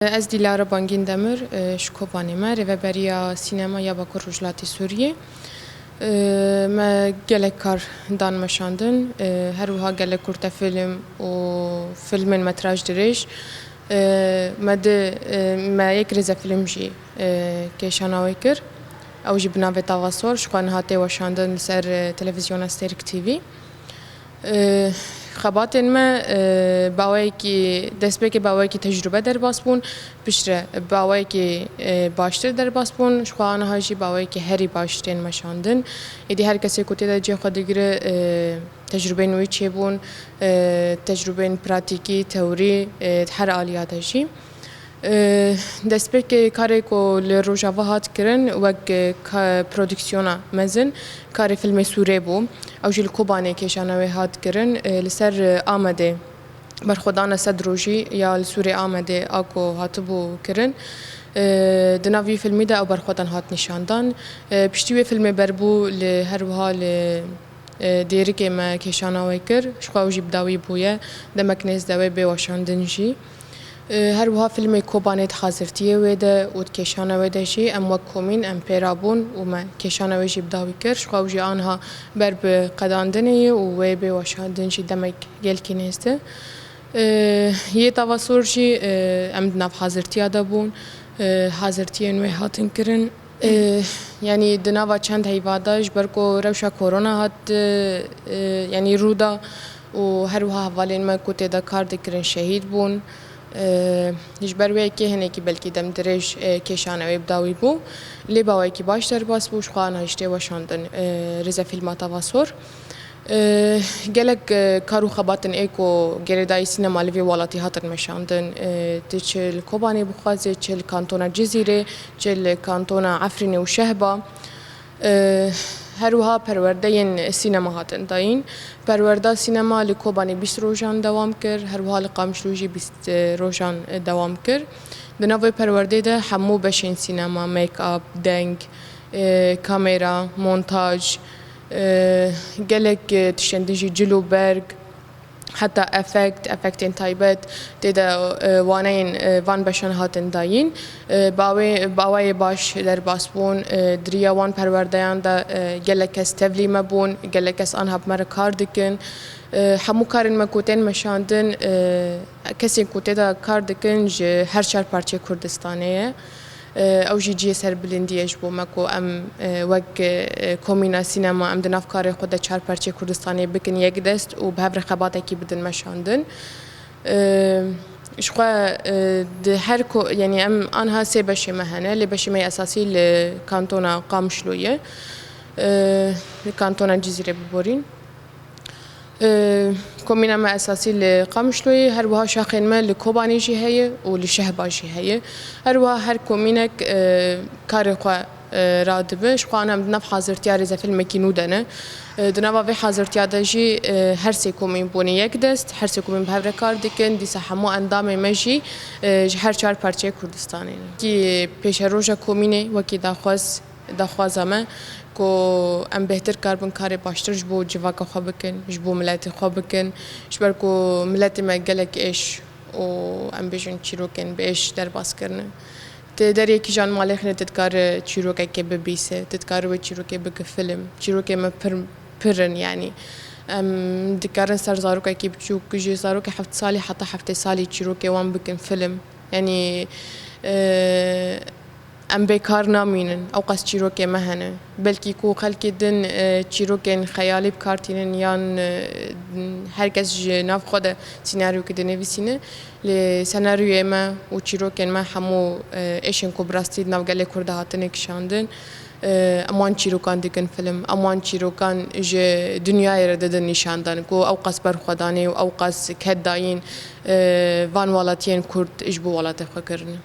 Ez Dilara Bangin Demir, ji Kobanê me rêveberiya sînemaya Bakur Rojhilatê Sûriyê. Me gelek kar dan meşandin, her wiha gelek kurtefilm û filmên metraj dirêj. Me yek rêzefilm jî kêşana wê kir. Ew jî bi navê Tavasor, ji xwe hatiye weşandin li ser televizyona Stêrk TV. Xebatên me destpêkê baweyekî tecrübe derbas bûn, piştre baweyekî baştir derbas bûn, ji xwe aniha jî baweyekî herî baş tên meşandin. Êdî her kesê ku tê de cê xwe digire tecrübeyên wî çêbûn, tecrübeyên pratîkî, teorî her alîya de jî. Destpêkê karê ku li rojava hat kirin wek prodüksiyona mezin, karê filmê Sûrê bû. Ew jî li Kobanê kêşana wê hat kirin li ser Amedê. Berxwedana sed rojî ya li Sûrê Amedê a ku hatibû kirin. Di nav vî filmê de ew berxwedan hat nîşandan. Piştî wê filmê berbû li her wiha li dêrikê me kêşana wê kir. Ji xwe ew jî bi dawî bûye. Demek nêz de wê bê weşandin jî. Her wiha filmê Kobanê dixazirtiye wê de û di kêşana wê de jî em wek komîn em pêra bûn û me kêşana wê jî bi dawî kir. Ji xwe ew jî aniha ber bi qedandinê ye û wê bê weşandin jî demek gelkî nêz de. Yê Tavasor jî em di nav hazirtiya de bûn. Hazirtiyên wê hatin kirin. Yani di nava çend heyva de ji ber ku rewşa korona hat yani rûda û her wiha hevalên me ku tê de kar dikirin şehîd bûn. Ji ber wê yekê hinekî belkî dem dirêj kêşana wê bi dawî bû. Lê baweyekî baş derbas bû, ji xwe aniha ji tê weşandin rêzefîlma Tavasor. Gelek kar û xebatên ê ku gerêdayî sînema li vê welatî hatin meşandin. Çi li Kobanê bixwazê, çi li kantona Cizîrê, çi li kantona Efrînê û Şehba. Her wiha perwerdeyên sînema hatin dayîn. Perwerda sînema li Kobanê 20 rojan dewam kir, her wiha li Qamişlo jî 20 rojan dewam kir. Di nav vê perwerdeyê de hemû beşên sînema, make-up, deng, kamera, montaj, gelek tiştên din jî cil û berg, heta efektên taybet tê de waneyên van beşan hatin dayîn. Bawayê baş derbas bûn, diriya wan perwerdeyan de gelek kes tevlî me bûn, gelek kes aniha bi me re kar dikin. Hemû karên me ku tên meşandin, kesên ku tê de kar dikin ji her çar parçeyê Kurdistanê ye. Ew jî ciyê serbilindiyê ji bo me ku em wek komîna sînema em di nav karê xwe de çar parçeyê Kurdistanê bikin yek dest û bi hev re xebatekî bidin meşandin. Ji xwe di her yani em aniha sê beşê me hene, lê beşê me esasî li kantona Qamişlo ye. Li kantona Cizîrê biborîn. Komîna me esasî li Qamişlo ye, her wiha şaxên me li Kobanê jî heye û li Şehba jî heye. Her wiha her komînek karê xwe radibe. Ji xwe aniha em di nav hazirtiya rêzefîlmekî nû de ne. Di nava vê hazirtiya de jî her sê komîn bûne yek dest, her sê komîn bi hev re kar dikin, dîsa hemû endamê me jî ji her çar parçeyê Kurdistanê ne. Kî pêşeroja komînê wekî daxwaza me ku em bêhtir kar bin karê baştir ji bo civaka xwe bikin, ji bo miletê xwe bikin, ji ber ku miletê me gelek êş û em bêjin çîrokên bi êş derbas kirine. Di deriyekî jan malê xine tu dikare çîrokekê bibîse, tu dikare wê çîrokê bike film. Çîrokê me pirin yani. Em dikarin ser zarokekî biçûk ji zarokê 7 salî heta 7 salî çîrokê wan bikin film. Yani em bêkar namînin, ew qas çîrokê me hene. Belkî ku xelkê din çîrokên xeyalî bikartînin yan herkes ji nav xwe de sînaryokê dinivîsîne. Lê senaryoyê me û çîrokên me hemû êşên ku bi rastî di nav gelê Kurda hatine kişandin. Em wan çîrokan dikin film, em wan çîrokan ji dunyayê re didin nîşandan ku ew qas berxwedanê û ew qas ket dayîn van welatiyên Kurd ji bo welatê xwe kirine.